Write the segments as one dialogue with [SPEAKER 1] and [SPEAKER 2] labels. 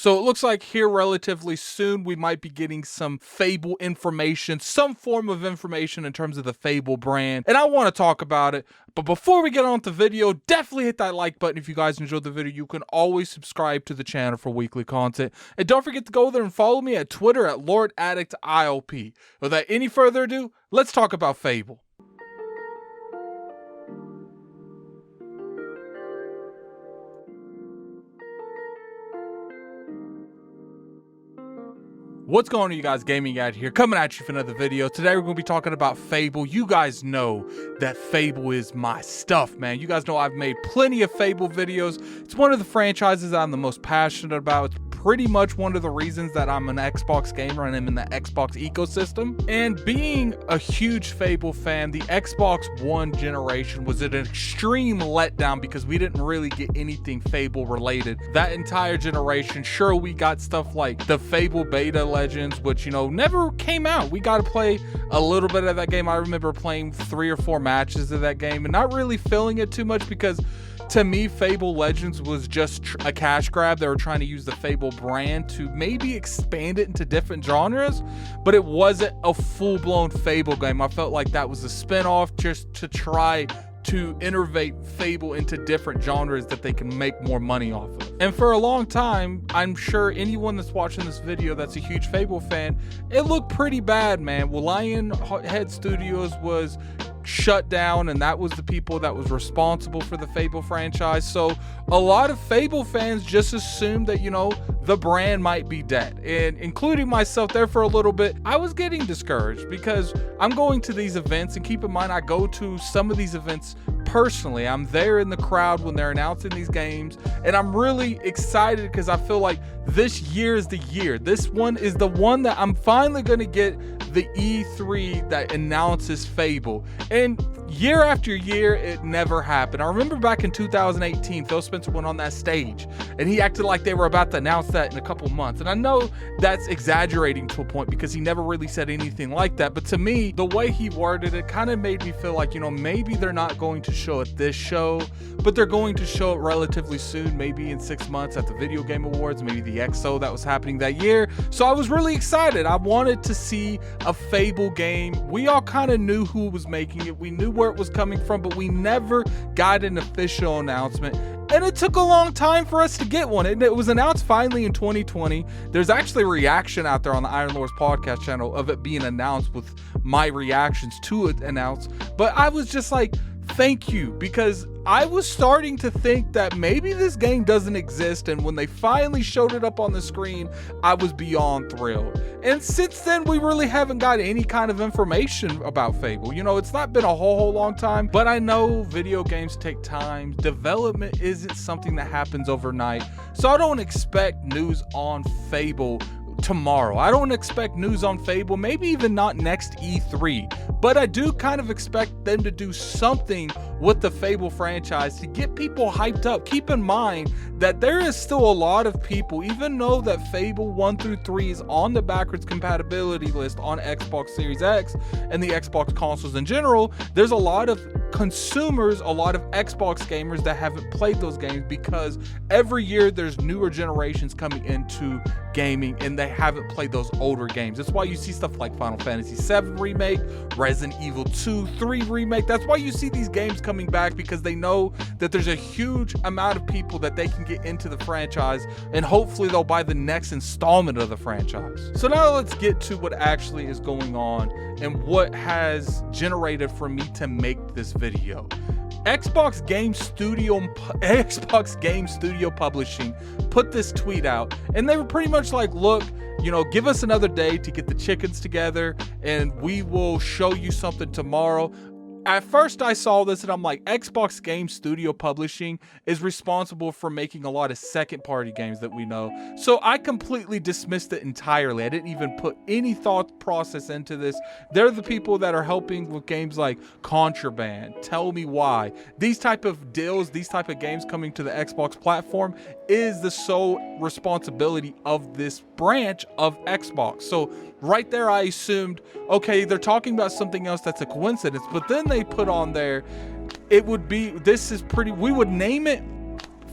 [SPEAKER 1] So it looks like here relatively soon we might be getting some Fable information, some form of information in terms of the Fable brand, and I want to talk about it. But before we get on with the video, definitely hit that like button if you guys enjoyed the video. You can always subscribe to the channel for weekly content. And don't forget to go there and follow me at Twitter at LordAddictILP. Without any further ado, let's talk about Fable. What's going on, you guys? Gaming Ad here, coming at you for another video. Today we're going to be talking about Fable. You guys know that Fable is my stuff, man. You guys know I've made plenty of Fable videos. It's one of the franchises I'm the most passionate about. It's pretty much one of the reasons that I'm an Xbox gamer and I'm in the Xbox ecosystem. And being a huge Fable fan, the Xbox One generation was an extreme letdown because we didn't really get anything Fable related. That entire generation, sure, we got stuff like the Fable Beta Legends, which, you know, never came out. We got to play a little bit of that game. I remember playing 3 or 4 matches of that game and not really feeling it too much because to me, Fable Legends was just a cash grab. They were trying to use the Fable brand to maybe expand it into different genres, but it wasn't a full-blown Fable game. I felt like that was a spin-off just to try to innovate Fable into different genres that they can make more money off of. And for a long time, I'm sure anyone that's watching this video that's a huge Fable fan, it looked pretty bad, man. Well, Lionhead Studios was shut down, and that was the people that was responsible for the Fable franchise. So a lot of Fable fans just assumed that, you know, the brand might be dead, and including myself there for a little bit. I was getting discouraged because I'm going to these events, and keep in mind I go to some of these events personally. I'm there in the crowd when they're announcing these games, and I'm really excited because I feel like this year is the year. This one is the one that I'm finally going to get the E3 that announces Fable. And year after year, it never happened. I remember back in 2018, Phil Spencer went on that stage and he acted like they were about to announce that in a couple months. And I know that's exaggerating to a point because he never really said anything like that. But to me, the way he worded it kind of made me feel like, you know, maybe they're not going to show it this show, but they're going to show it relatively soon, maybe in 6 months at the Video Game Awards, maybe the XO that was happening that year. So I was really excited. I wanted to see a Fable game. We all kind of knew who was making it. We knew where it was coming from, but we never got an official announcement. And it took a long time for us to get one. And it was announced finally in 2020. There's actually a reaction out there on the Iron Lords podcast channel of it being announced with my reactions to it announced. But I was just like, thank you, because I was starting to think that maybe this game doesn't exist, and when they finally showed it up on the screen, I was beyond thrilled. And since then, we really haven't got any kind of information about Fable. You know, it's not been a whole long time, but I know video games take time. Development isn't something that happens overnight, so I don't expect news on Fable tomorrow. I don't expect news on Fable, maybe even not next E3, but I do kind of expect them to do something with the Fable franchise to get people hyped up. Keep in mind that there is still a lot of people, even though that Fable 1 through 3 is on the backwards compatibility list on Xbox Series X and the Xbox consoles in general, there's a lot of consumers, a lot of Xbox gamers that haven't played those games because every year there's newer generations coming into gaming and they haven't played those older games. That's why you see stuff like Final Fantasy VII Remake, Resident Evil 2, 3 Remake. That's why you see these games coming back, because they know that there's a huge amount of people that they can get into the franchise, and hopefully they'll buy the next installment of the franchise. So now let's get to what actually is going on and what has generated for me to make this video. Xbox Game Studio Publishing put this tweet out, and they were pretty much like, look, you know, give us another day to get the chickens together and we will show you something tomorrow. At first I saw this and I'm like, Xbox Game Studio Publishing is responsible for making a lot of second party games that we know. So I completely dismissed it entirely. I didn't even put any thought process into this. They're the people that are helping with games like Contraband, Tell Me Why. These type of deals, these type of games coming to the Xbox platform is the sole responsibility of this branch of Xbox. So right there I assumed, okay, they're talking about something else that's a coincidence, but then they put on there, it would be, this is pretty, we would name it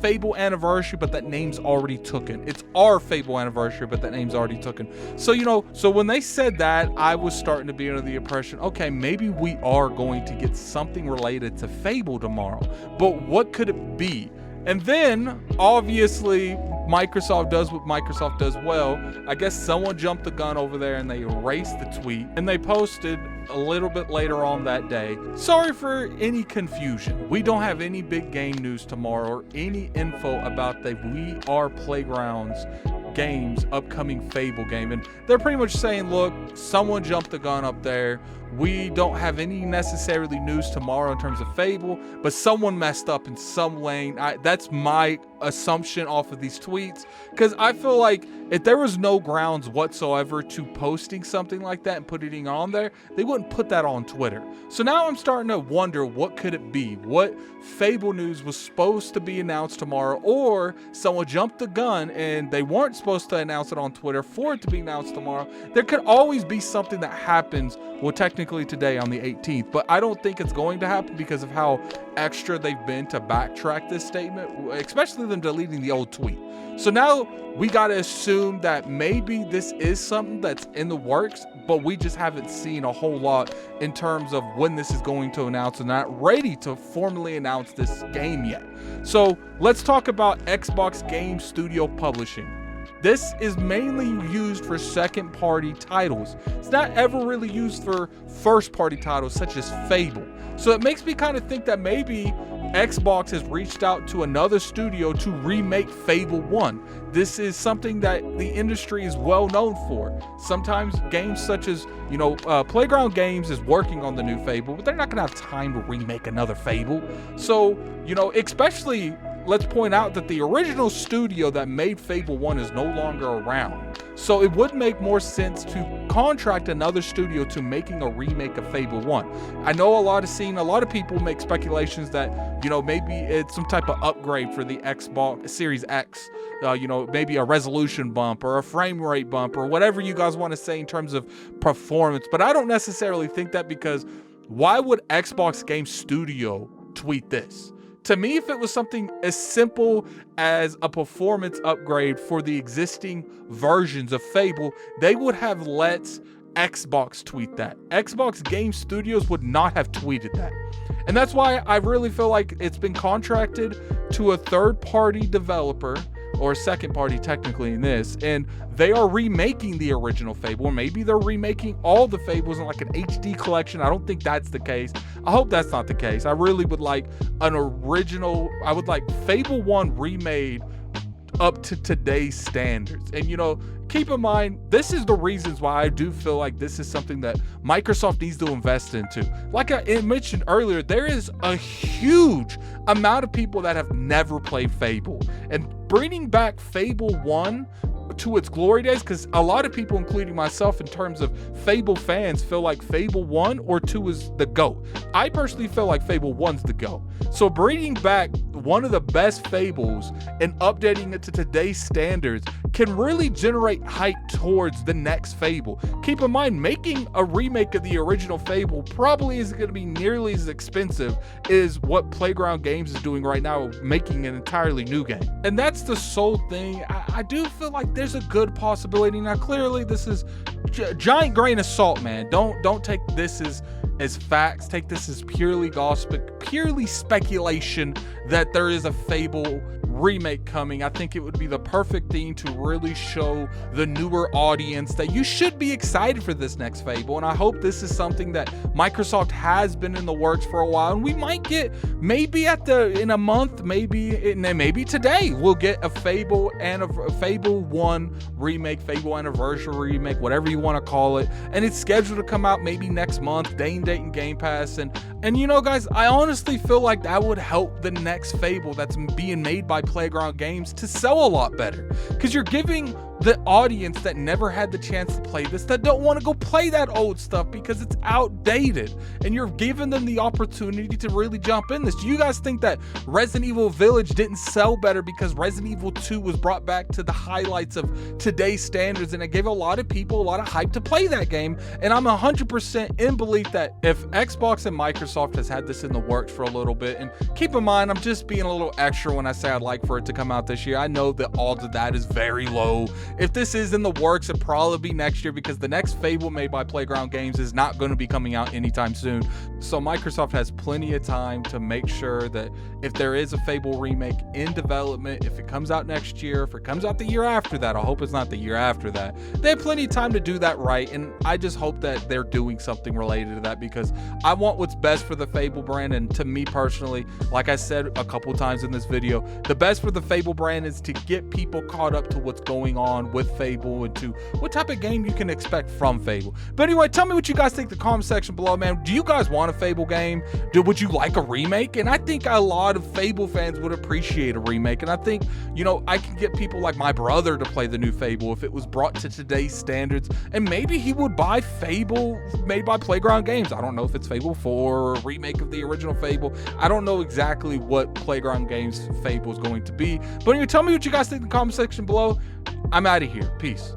[SPEAKER 1] Fable anniversary, but that name's already taken. It's our Fable anniversary, but that name's already taken. So, you know, so when they said that, I was starting to be under the impression, okay, maybe we are going to get something related to Fable tomorrow, but what could it be? And then, obviously, Microsoft does what Microsoft does well. I guess someone jumped the gun over there and they erased the tweet, and they posted a little bit later on that day, sorry for any confusion. We don't have any big game news tomorrow or any info about the We Are Playgrounds games upcoming Fable game. And they're pretty much saying, look, someone jumped the gun up there. We don't have any necessarily news tomorrow in terms of Fable, but someone messed up in some lane. That's my assumption off of these tweets, because I feel like if there was no grounds whatsoever to posting something like that and putting it on there, they wouldn't put that on Twitter. So now I'm starting to wonder, what could it be? What Fable news was supposed to be announced tomorrow, or someone jumped the gun and they weren't supposed to announce it on Twitter for it to be announced tomorrow. There could always be something that happens, well, technically today on the 18th, but I don't think it's going to happen because of how extra they've been to backtrack this statement, especially them deleting the old tweet. So now we got to assume that maybe this is something that's in the works, but we just haven't seen a whole lot in terms of when this is going to announce, and not ready to formally announce this game yet. So let's talk about Xbox Game Studio Publishing. This is mainly used for second-party titles. It's not ever really used for first-party titles such as Fable. So it makes me kind of think that maybe Xbox has reached out to another studio to remake Fable 1. This is something that the industry is well known for. Sometimes games such as, you know, Playground Games is working on the new Fable, but they're not gonna have time to remake another Fable. So, you know, especially, let's point out that the original studio that made Fable 1 is no longer around. So it would make more sense to contract another studio to making a remake of Fable 1. I know a lot of people make speculations that, you know, maybe it's some type of upgrade for the Xbox Series X, you know, maybe a resolution bump or a frame rate bump or whatever you guys want to say in terms of performance. But I don't necessarily think that, because why would Xbox Game Studio tweet this? To me, if it was something as simple as a performance upgrade for the existing versions of Fable, they would have let Xbox tweet that. Xbox Game Studios would not have tweeted that. And that's why I really feel like it's been contracted to a third-party developer, or second party technically in this, and they are remaking the original Fable, or maybe they're remaking all the Fables in like an HD collection. I don't think that's the case. I hope that's not the case. I really would like an original, I would like Fable 1 remade up to today's standards. And, you know, keep in mind, this is the reasons why I do feel like this is something that Microsoft needs to invest into. Like I mentioned earlier, there is a huge amount of people that have never played Fable, and bringing back Fable 1 to its glory days, because a lot of people, including myself in terms of Fable fans, feel like Fable 1 or 2 is the GOAT. I personally feel like Fable 1's the GOAT. So bringing back one of the best Fables and updating it to today's standards can really generate hype towards the next Fable. Keep in mind, making a remake of the original Fable probably isn't going to be nearly as expensive as what Playground Games is doing right now, making an entirely new game. And that's the sole thing. I do feel like there's a good possibility. Now, clearly, this is giant grain of salt, man. Don't take this as facts. Take this as purely gossip, purely speculation that there is a Fable remake coming. I think it would be the perfect thing to really show the newer audience that you should be excited for this next Fable. And I hope this is something that Microsoft has been in the works for a while, and we might get maybe in a month, maybe today we'll get a Fable and a Fable 1 remake, Fable anniversary remake, whatever you want to call it, and it's scheduled to come out maybe next month, day and date and Game Pass. And you know, guys, I honestly feel like that would help the next Fable that's being made by Playground Games to sell a lot better, because you're giving the audience that never had the chance to play this, that don't want to go play that old stuff because it's outdated, and you're giving them the opportunity to really jump in this. Do you guys think that Resident Evil Village didn't sell better because Resident Evil 2 was brought back to the highlights of today's standards, and it gave a lot of people a lot of hype to play that game? And I'm 100% in belief that if Xbox and Microsoft has had this in the works for a little bit, and keep in mind, I'm just being a little extra when I say I'd like for it to come out this year. I know that odds of that is very low. If this is in the works, it'll probably be next year, because the next Fable made by Playground Games is not going to be coming out anytime soon. So Microsoft has plenty of time to make sure that if there is a Fable remake in development, if it comes out next year, if it comes out the year after that, I hope it's not the year after that, they have plenty of time to do that right. And I just hope that they're doing something related to that, because I want what's best for the Fable brand. And to me personally, like I said a couple times in this video, the best for the Fable brand is to get people caught up to what's going on with Fable and to what type of game you can expect from Fable. But anyway, tell me what you guys think in the comment section below, man. Do you guys want a Fable game? Would you like a remake? And I think a lot of Fable fans would appreciate a remake. And I think, you know, I can get people like my brother to play the new Fable if it was brought to today's standards, and maybe he would buy Fable made by Playground Games. I don't know if it's Fable 4 or a remake of the original Fable. I don't know exactly what Playground Games Fable is going to be. But anyway, tell me what you guys think in the comment section below. I'm out of here. Peace.